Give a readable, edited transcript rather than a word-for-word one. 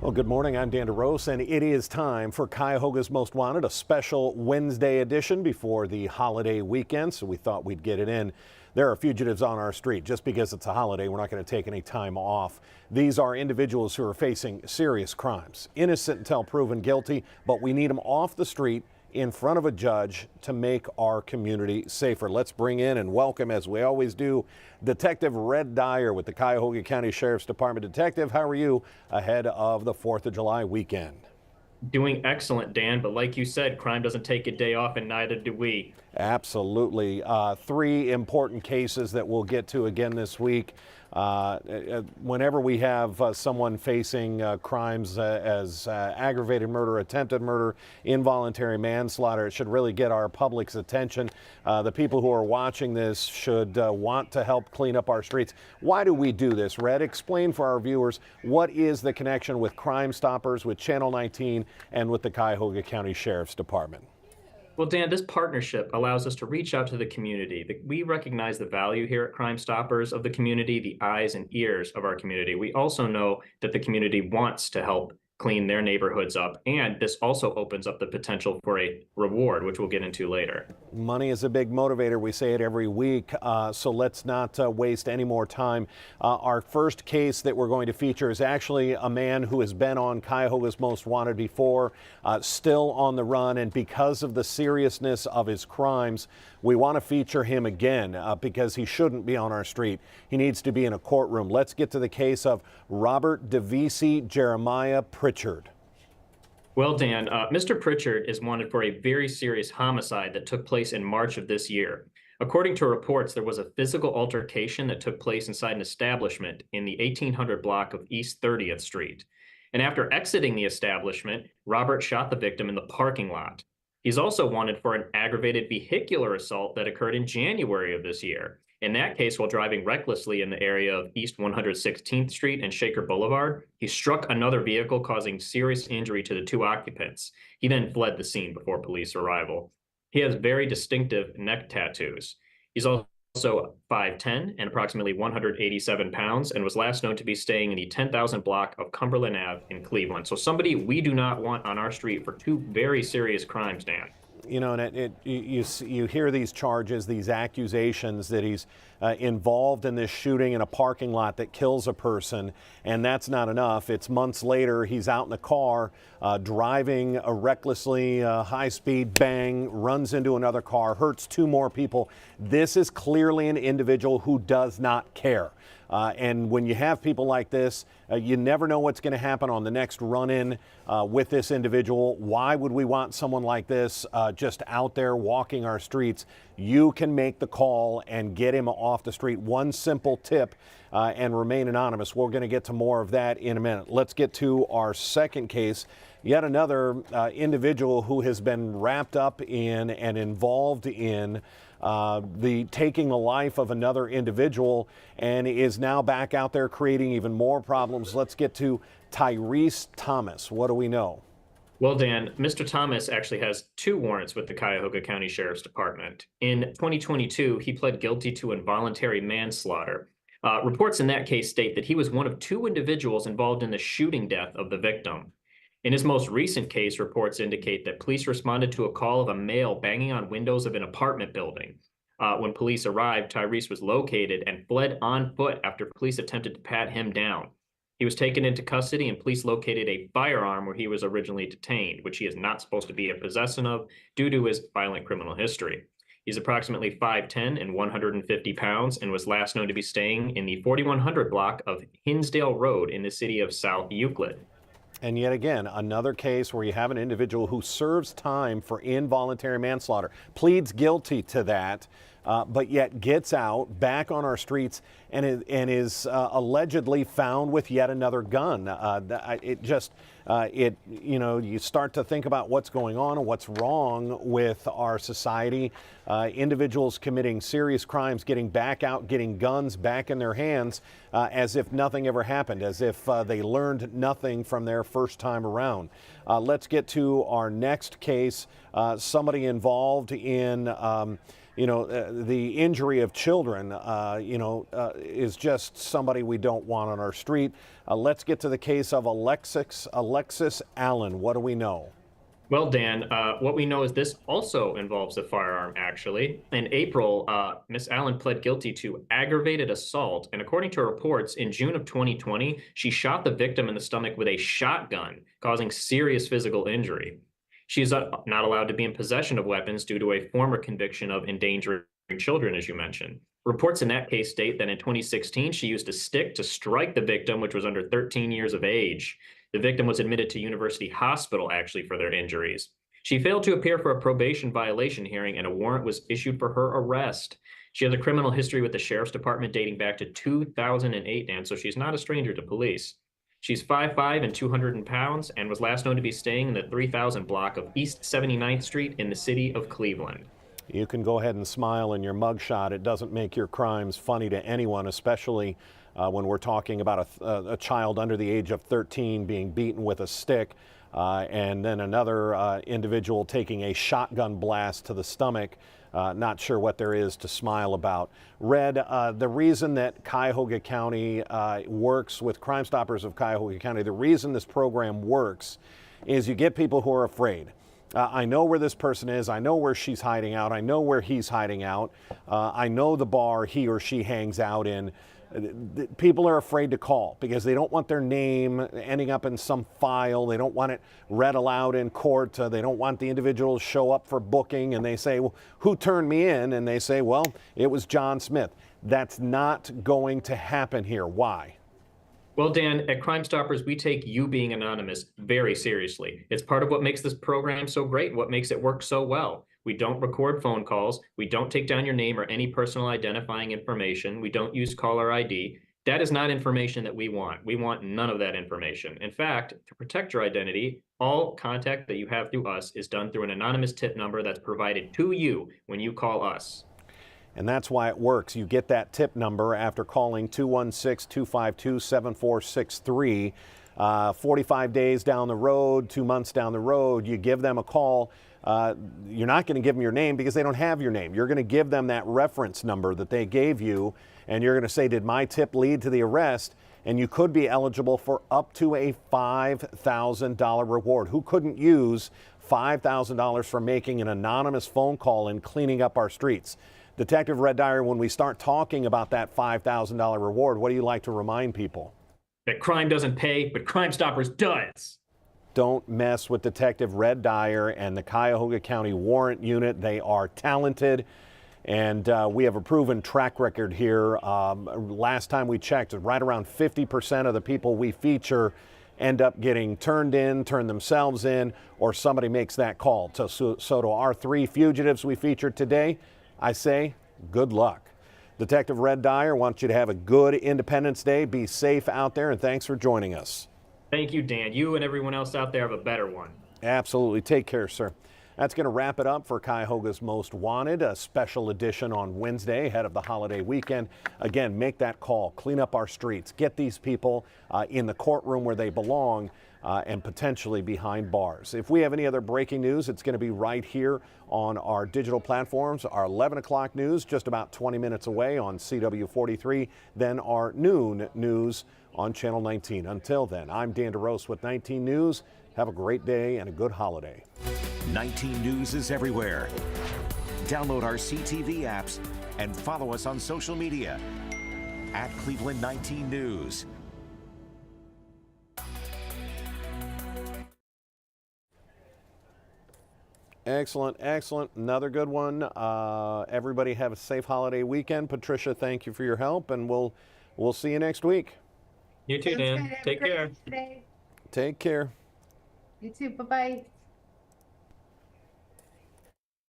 Well, good morning. I'm Dan DeRose, and it is time for Cuyahoga's Most Wanted, a special Wednesday edition before the holiday weekend, so we thought we'd get it in. There are fugitives on our street. Just because it's a holiday, we're not going to take any time off. These are individuals who are facing serious crimes, innocent until proven guilty, but we need them off the street in front of a judge to make our community safer. Let's bring in and welcome, as we always do, Detective Red Dyer with the Cuyahoga County Sheriff's Department. Detective, how are you ahead of the 4th of July weekend? Doing excellent, Dan, but like you said, crime doesn't take a day off, and neither do we. Absolutely. Three important cases that we'll get to again this week. Whenever we have someone facing crimes as aggravated murder, attempted murder, involuntary manslaughter, it should really get our public's attention. The people who are watching this should want to help clean up our streets. Why do we do this, Red? Explain for our viewers, what is the connection with Crime Stoppers, with Channel 19, and with the Cuyahoga County Sheriff's Department? Well, Dan, this partnership allows us to reach out to the community. We recognize the value here at Crime Stoppers of the community, the eyes and ears of our community. We also know that the community wants to help clean their neighborhoods up, and this also opens up the potential for a reward, which we'll get into later. Money is a big motivator. We say it every week, so let's not waste any more time. Our first case that we're going to feature is actually a man who has been on Cuyahoga's Most Wanted before, still on the run, and because of the seriousness of his crimes, we want to feature him again because he shouldn't be on our street. He needs to be in a courtroom. Let's get to the case of Robert DeVisi Jeremiah Pritchard. Well, Dan, Mr. Pritchard is wanted for a very serious homicide that took place in March of this year. According to reports, there was a physical altercation that took place inside an establishment in the 1800 block of East 30th Street. And after exiting the establishment, Robert shot the victim in the parking lot. He's also wanted for an aggravated vehicular assault that occurred in January of this year. In that case, while driving recklessly in the area of East 116th Street and Shaker Boulevard, he struck another vehicle, causing serious injury to the two occupants. He then fled the scene before police arrival. He has very distinctive neck tattoos. He's also 5'10" and approximately 187 pounds, and was last known to be staying in the 10,000 block of Cumberland Ave in Cleveland. So somebody we do not want on our street for two very serious crimes, Dan. You know, and you hear these charges, these accusations that he's involved in this shooting in a parking lot that kills a person, and that's not enough. It's months later, he's out in the car, driving recklessly, high speed, bang, runs into another car, hurts two more people. This is clearly an individual who does not care. And when you have people like this, you never know what's going to happen on the next run-in with this individual. Why would we want someone like this just out there walking our streets? You can make the call and get him off the street. One simple tip and remain anonymous. We're going to get to more of that in a minute. Let's get to our second case. Yet another individual who has been wrapped up in and involved in taking the life of another individual and is now back out there creating even more problems. Let's get to Tyrese Thomas. What do we know? Well, Dan, Mr. Thomas actually has two warrants with the Cuyahoga County Sheriff's Department. In 2022, he pled guilty to involuntary manslaughter. Reports in that case state that he was one of two individuals involved in the shooting death of the victim. In his most recent case, reports indicate that police responded to a call of a male banging on windows of an apartment building. When police arrived, Tyrese was located and fled on foot after police attempted to pat him down. He was taken into custody, and police located a firearm where he was originally detained, which he is not supposed to be in possession of due to his violent criminal history. He's approximately 5'10" and 150 pounds and was last known to be staying in the 4100 block of Hinsdale Road in the city of South Euclid. And yet again, another case where you have an individual who serves time for involuntary manslaughter, pleads guilty to that, but yet gets out back on our streets and is allegedly found with yet another gun. You start to think about what's going on and what's wrong with our society. Individuals committing serious crimes, getting back out, getting guns back in their hands as if nothing ever happened, as if they learned nothing from their first time around. Let's get to our next case. Somebody involved in the injury of children, is just somebody we don't want on our street. Let's get to the case of Alexis Allen. What do we know? Well, Dan, what we know is this also involves a firearm, actually. In April, Miss Allen pled guilty to aggravated assault. And according to reports, in June of 2020, she shot the victim in the stomach with a shotgun, causing serious physical injury. She is not allowed to be in possession of weapons due to a former conviction of endangering children, as you mentioned. Reports in that case state that in 2016, she used a stick to strike the victim, which was under 13 years of age. The victim was admitted to University Hospital, actually, for their injuries. She failed to appear for a probation violation hearing, and a warrant was issued for her arrest. She has a criminal history with the Sheriff's Department dating back to 2008, Dan, so she's not a stranger to police. She's 5'5" and 200 pounds, and was last known to be staying in the 3000 block of East 79th Street in the city of Cleveland. You can go ahead and smile in your mugshot. It doesn't make your crimes funny to anyone, especially when we're talking about a child under the age of 13 being beaten with a stick, and then another individual taking a shotgun blast to the stomach. Not sure what there is to smile about. Red, the reason that Cuyahoga County works with Crime Stoppers of Cuyahoga County, the reason this program works is you get people who are afraid. I know where this person is. I know where she's hiding out. I know where he's hiding out. I know the bar he or she hangs out in. People are afraid to call because they don't want their name ending up in some file. They don't want it read aloud in court. They don't want the individual to show up for booking and they say, well, who turned me in? And they say, well, it was John Smith. That's not going to happen here. Why? Well, Dan, at Crime Stoppers, we take you being anonymous very seriously. It's part of what makes this program so great, what makes it work so well. We don't record phone calls. We don't take down your name or any personal identifying information. We don't use caller ID. That is not information that we want. We want none of that information. In fact, to protect your identity, all contact that you have through us is done through an anonymous tip number that's provided to you when you call us. And that's why it works. You get that tip number after calling 216-252-7463. 45 days down the road, 2 months down the road, you give them a call. You're not going to give them your name because they don't have your name. You're going to give them that reference number that they gave you, and you're going to say, did my tip lead to the arrest? And you could be eligible for up to a $5,000 reward. Who couldn't use $5,000 for making an anonymous phone call and cleaning up our streets? Detective Red Dyer, when we start talking about that $5,000 reward, what do you like to remind people? That crime doesn't pay, but Crime Stoppers does. Don't mess with Detective Red Dyer and the Cuyahoga County Warrant Unit. They are talented, and we have a proven track record here. Last time we checked, right around 50% of the people we feature end up getting turned themselves in, or somebody makes that call. So to our 3 fugitives we featured today, I say good luck. Detective Red Dyer wants you to have a good Independence Day. Be safe out there, and thanks for joining us. Thank you, Dan. You and everyone else out there have a better one. Absolutely. Take care, sir. That's going to wrap it up for Cuyahoga's Most Wanted, a special edition on Wednesday ahead of the holiday weekend. Again, make that call. Clean up our streets. Get these people in the courtroom where they belong and potentially behind bars. If we have any other breaking news, it's going to be right here on our digital platforms. Our 11 o'clock news just about 20 minutes away on CW43. Then our noon news on Channel 19. Until then, I'm Dan DeRose with 19 News. Have a great day and a good holiday. 19 News is everywhere. Download our CTV apps and follow us on social media at Cleveland 19 News. Excellent, excellent. Another good one. Everybody have a safe holiday weekend. Patricia, thank you for your help, and we'll see you next week. You too, Dan. Take care. Take care. You too. Bye-bye.